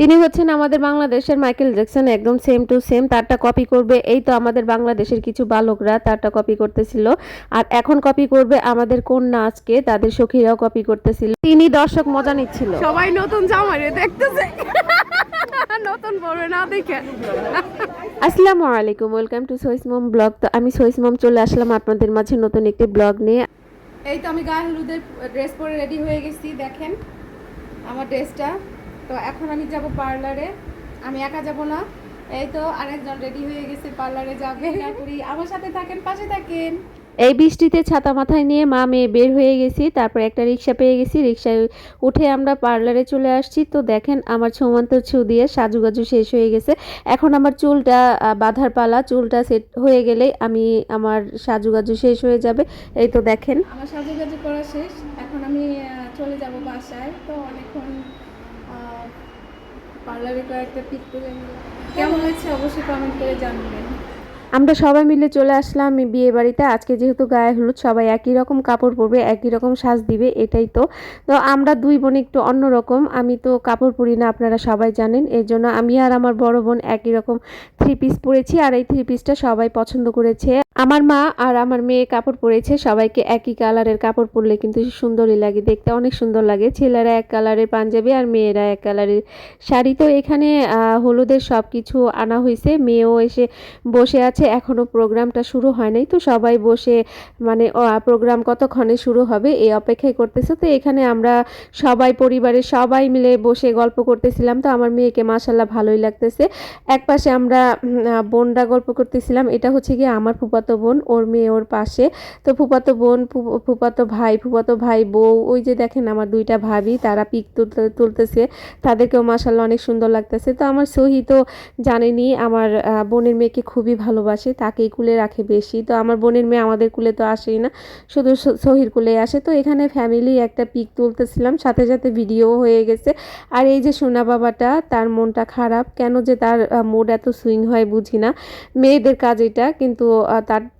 তিনি হচ্ছেন আমাদের বাংলাদেশের মাইকেল জ্যাকসন, একদম সেম টু সেম তারটা কপি করবে। এই তো আমাদের বাংলাদেশের কিছু বালকরা তারটা কপি করতেছিল, আর এখন কপি করবে আমাদের কন্যা, আজকে তাদের সখীরাও কপি করতেছিল। তিনি দর্শক মজা নিচ্ছিল। সবাই নতুন জামাইরে দেখতেছে, নতুন পড়বে না দেখে। আসসালামু আলাইকুম, welcome to Sahis mom blog. তো আমি সহিস মম চলে আসলাম আপনাদের মাঝে নতুন একটি ব্লগ নিয়ে। এই তো আমি গায়ে হলুদের ড্রেস পরে রেডি হয়ে গেছি, দেখেন আমার ড্রেসটা। তো এখন আমি যাব পার্লারে, আমি একা যাব না, এই তো আরেকজন রেডি হয়ে গেছে, পার্লারে যাবে। আমার সাথে থাকেন, পাশে থাকেন। এই বৃষ্টিতে ছাতা মাথায় নিয়ে মা মেয়ে বের হয়ে গেছি, তারপর একটা রিক্সা পেয়ে গেছি, রিক্সায় উঠে আমরা পার্লারে চলে আসছি। তো দেখেন আমার সমান্তর ছু দিয়ে সাজুগাজু শেষ হয়ে গেছে। এখন আমার চুলটা বাঁধার পালা, চুলটা সেট হয়ে গেলে আমি আমার সাজুগাজু শেষ হয়ে যাবে। এই তো দেখেন আমার সাজুগাজু করা শেষ, এখন আমি চলে যাব বাসায়। তো অনেকক্ষণ পার্লারে কয়েকটা পিক তুলে কেমন লাগছে অবশ্যই কমেন্ট করে জানাবেন। আমরা সবাই মিলে চলে আসলাম বিয়ে বাড়িতে। আজকে যেহেতু গায়ে হলুদ, সবাই একই রকম কাপড় পরবে, একই রকম সাজ দিবে, এটাই তো। তো আমরা দুই বোন একটু অন্যরকম, আমি তো কাপড় পরি না, আপনারা সবাই জানেন। এর জন্য আমি আর আমার বড় বোন একই রকম থ্রি পিস পরেছি, আর এই থ্রি পিসটা সবাই পছন্দ করেছে। আমার মা আর আমার মেয়ে কাপড় পরেছে, সবাইকে একই কালারের কাপড় পরলে কিন্তু সুন্দরই লাগে, দেখতে অনেক সুন্দর লাগে। ছেলেরা এক কালারের পাঞ্জাবি আর মেয়েরা এক কালারের শাড়ি। তো এখানে হলুদের সব কিছু আনা হয়েছে, মেয়েও এসে বসে আছে, এখনো প্রোগ্রামটা শুরু হয় নাই। তো সবাই বসে মানে প্রোগ্রাম কতক্ষণে শুরু হবে এই অপেক্ষায় করতেছে। তো এখানে আমরা সবাই পরিবারের সবাই মিলে বসে গল্প করতেছিলাম। তো আমার মেয়েকে মাশাল্লাহ ভালোই লাগতেছে। একপাশে আমরা বোনরা গল্প করতেছিলাম, এটা হচ্ছে গিয়ে আমার ফুফাতো বোন, ওর মেয়ে ওর পাশে। তো ফুফাতো বোন, ফুফাতো ভাই বউ, ওই যে দেখেন আমার দুইটা ভাবি, তারা পিক তুলতেছে, তাদেরকেও মাশাল্লাহ অনেক সুন্দর লাগতেছে। তো আমার সহি তো জানেনি আমার বোনের মেয়েকে খুবই ভালোবাসে, তাকেই কুলে রাখে বেশি। তো আমার বোনের মেয়ে আমাদের কুলে তো আসেই না, শুধু সহির কুলে আসে। তো এখানে ফ্যামিলি একটা পিক তুলতেছিলাম, সাথে সাথে ভিডিও হয়ে গেছে। আর এই যে সোনা বাবাটা, তার মনটা খারাপ, কেন যে তার মুড এত সুইং হয় বুঝি না। মেয়েদের কাজ এটা, কিন্তু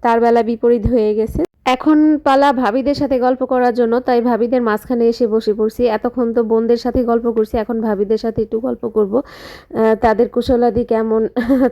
তার বেলা বিপরীত হয়ে গেছে। এখন পালা ভাবিদের সাথে গল্প করার জন্য, তাই ভাবিদের মাঝখানে এসে বসে পড়ছি। এতক্ষণ তো বোনদের সাথে গল্প করছি, এখন ভাবিদের সাথে একটু গল্প করব, তাদের কুশলাদি কেমন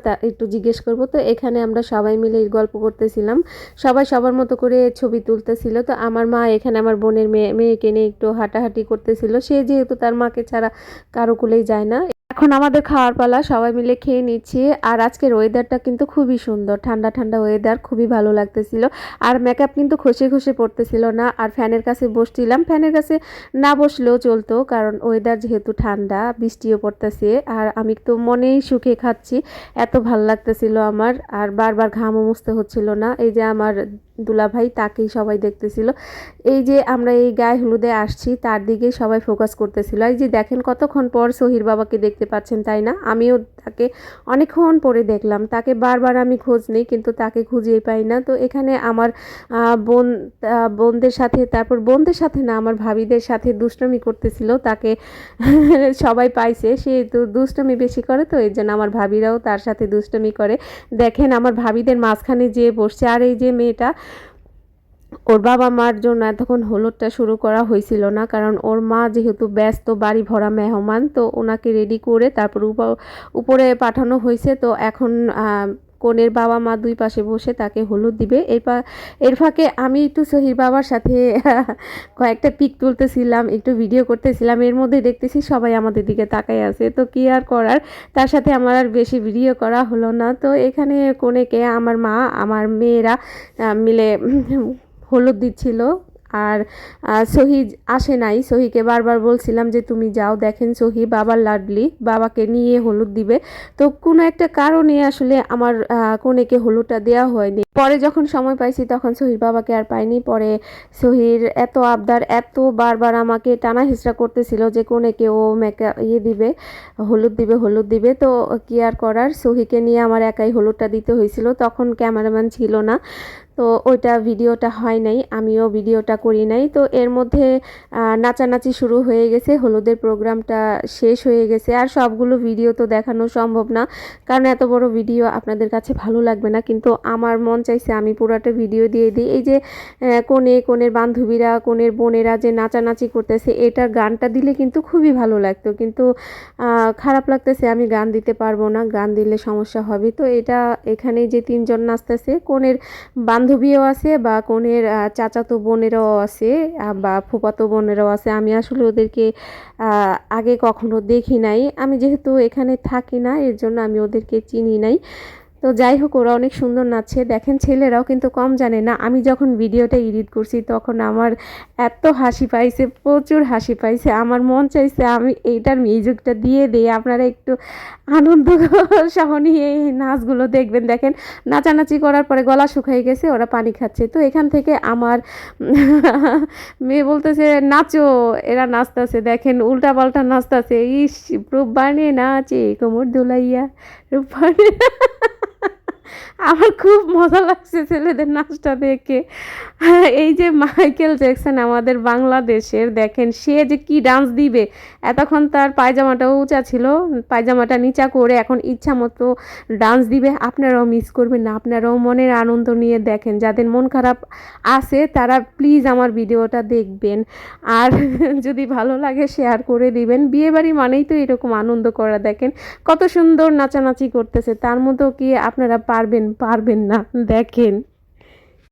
তা একটু জিজ্ঞেস করব। তো এখানে আমরা সবাই মিলে গল্প করতেছিলাম, সবাই সবার মতো করে ছবি তুলতেছিল। তো আমার মা এখানে আমার বোনের মেয়েকে নিয়ে একটু হাঁটাহাঁটি করতেছিল, সে যেহেতু তার মাকে ছাড়া কারো কুলেই যায় না। এখন আমাদের খাওয়ার পালা, সবাই মিলে খেয়ে নিচ্ছি। আর আজকের ওয়েদারটা কিন্তু খুবই সুন্দর, ঠান্ডা ঠান্ডা ওয়েদার, খুবই ভালো লাগতেছিল। আর মেকআপ কিন্তু খসে খসে পড়তেছিল না। আর ফ্যানের কাছে বসছিলাম, ফ্যানের কাছে না বসলেও চলতো, কারণ ওয়েদার যেহেতু ঠান্ডা, বৃষ্টিও পড়তেছে। আর আমি তো মনেই সুখে খাচ্ছি, এত ভাল লাগতেছিল আমার। আর বারবার ঘামও মুছতে হচ্ছিল না। এই যে আমার দুলাভাই, তাকেই সবাই দেখতেছিল। এই যে আমরা এই গায়ে হলুদে আসছি, তার দিকে সবাই ফোকাস করতেছিল। এই যে দেখেন কতক্ষণ পর সহির বাবাকে দেখতে পাচ্ছেন, তাই না? আমিও তাকে অনেকক্ষণ পরে দেখলাম, তাকে বারবার আমি খোঁজ নেই, কিন্তু তাকে খুঁজেই পাই না। তো এখানে আমার বোন বোনদের সাথে, তারপর বোনদের সাথে না, আমার ভাবিদের সাথে দুষ্টমি করতেছিল, তাকে সবাই পাইছে। সে তো দুষ্টমি বেশি করে, তো এই জন্য আমার ভাবিরাও তার সাথে দুষ্টমি করে। দেখেন আমার ভাবিদের মাঝখানে যেয়ে বসছে। আর এই যে মেয়েটা, ওর বাবা মার জন্য এতক্ষণ হলুদটা শুরু করা হয়েছিল না, কারণ ওর মা যেহেতু ব্যস্ত, বাড়ি ভরা মেহমান, তো ওনাকে রেডি করে তারপর উপরে পাঠানো হয়েছে। তো এখন কনের বাবা মা দুই পাশে বসে তাকে হলুদ দিবে। এর ফাঁকে আমি একটু সহির বাবার সাথে কয়েকটা পিক তুলতেছিলাম, একটু ভিডিও করতেছিলাম। এর মধ্যে দেখতেছি সবাই আমাদের দিকে তাকাই আছে, তো কি আর করার, তার সাথে আমার আর বেশি ভিডিও করা হলো না। তো এখানে কনেকে আমার মা, আমার মেয়েরা মিলে হলুদ দিচ্ছিল। আর সহি আসে নাই, সহিকে বারবার বলছিলাম যে তুমি যাও। দেখেন সহি বাবার লাডলি, বাবাকে নিয়ে হলুদ দিবে। তো কোনো একটা কারণে আসলে আমার কনেকে হলুদটা দেওয়া হয়নি। পরে যখন সময় পাইছি তখন সহির বাবাকে আর পাইনি। পরে সহির এত আবদার, এত বারবার আমাকে টানা হিচড়া করতেছিল যে কনেকে ও দিবে, হলুদ দিবে। তো কি আর করার, সহিকে নিয়ে আমার একাই হলুদটা দিতে হয়েছিল, তখন ক্যামেরাম্যান ছিল না। তো ওইটা ভিডিওটা হয় নাই, আমিও ভিডিওটা করি নাই। তো এর মধ্যে নাচানাচি শুরু হয়ে গেছে, হলুদের প্রোগ্রামটা শেষ হয়ে গেছে। আর সবগুলো ভিডিও তো দেখানো সম্ভব না, কারণ এত বড় ভিডিও আপনাদের কাছে ভালো লাগবে না, কিন্তু আমার মন চাইছে আমি পুরাটা ভিডিও দিয়ে দিই। এই যে কনের বান্ধবীরা, কনের বোনেরা যে নাচানাচি করতেছে, এটার গানটা দিলে কিন্তু খুবই ভালো লাগতো, কিন্তু খারাপ লাগতেছে আমি গান দিতে পারবো না, গান দিলে সমস্যা হবে। তো এটা এখানে যে তিনজন নাচতেছে, কনের বান্ধবীও আছে বা কনের চাচাতো বোনেরাও আছে বা ফুফাতো বোনেরাও আছে। আমি আসলে ওদেরকে আগে কখনো দেখি নাই, আমি যেহেতু এখানে থাকি না এর জন্য আমি ওদেরকে চিনি নাই। তো যাই হোক, ওরা অনেক সুন্দর নাচছে, দেখেন ছেলেরাও কিন্তু কম জানে না। আমি যখন ভিডিওটা এডিট করছি তখন আমার এত হাসি পাইছে, প্রচুর হাসি পাইছে, আমার মন চাইছে আমি এইটার মিউজিকটা দিয়ে দিই, আপনারা একটু আনন্দ সহ নিয়ে এই নাচগুলো দেখবেন। দেখেন নাচানাচি করার পরে গলা শুকাই গেছে, ওরা পানি খাচ্ছে। তো এখান থেকে আমার মেয়ে বলতেছে নাচো, এরা নাচতেছে, দেখেন উল্টা পাল্টা নাচতেছে। ইস, রূপবানে নাচে কোমর দুলাইয়া, রূপবানে। আমার খুব মজা লাগছে ছেলেদের নাচটা দেখে। এই যে মাইকেল জ্যাকসন আমাদের বাংলাদেশের, দেখেন সে যে কি ডান্স দিবে। এতক্ষণ তার পায়জামাটাও উঁচা ছিল, পায়জামাটা নিচা করে এখন ইচ্ছা মতো ডান্স দিবে। আপনারাও মিস করবেন না, আপনারাও মনের আনন্দ নিয়ে দেখেন। যাদের মন খারাপ আছে তারা প্লিজ আমার ভিডিওটা দেখবেন, আর যদি ভালো লাগে শেয়ার করে দিবেন। বিয়েবাড়ি মানেই তো এরকম আনন্দ করা। দেখেন কত সুন্দর নাচানাচি করতেছে, তার মতো কি আপনারা পারবেন না? দেখেন।